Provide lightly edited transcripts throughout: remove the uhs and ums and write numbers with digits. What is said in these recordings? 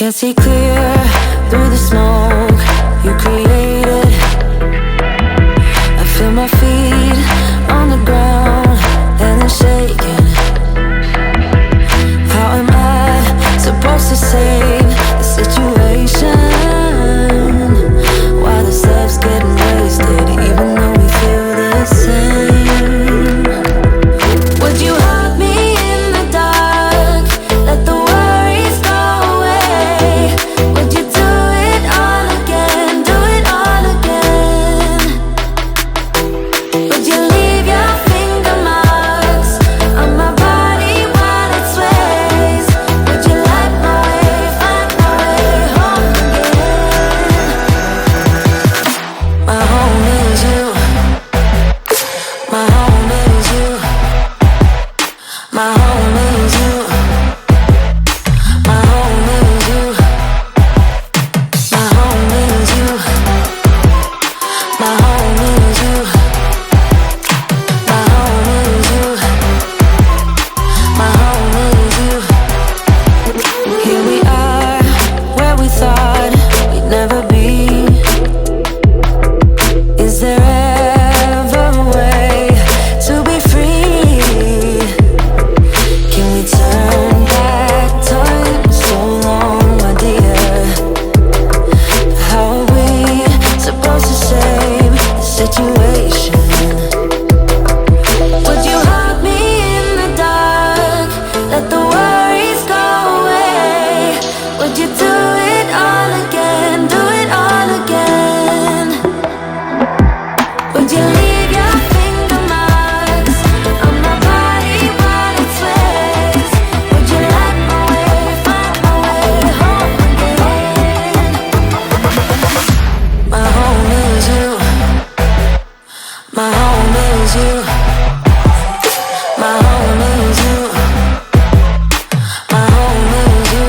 Can't see clear through the smoke you created. I feel my feet on the ground and they're shaking. How am I supposed to save the situation? Why the steps getting wasted even though we feel the same? Would you hug me in the dark? Let the worries go away. Would you do it all again? Do it all again? Would you leave your finger marks on my body while it sways? Would you light my way, find my way home again? My home is you. My home is you. My home is you. My home is you. My home is you. My home is you. My home is you. My home is you. Here we are, where we thought we'd never be. Is there ever a way to be free? Can we turn back time so long, my dear? How are we supposed to save the situation? Would you hug me in the dark? Let the worries go away. Would you do it all again? Do it all again? Would you leave your finger marks on my body while it sways? Would you light my way, find my way home again? My home is you. My home is you. My home is you. My home is you.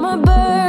my bird.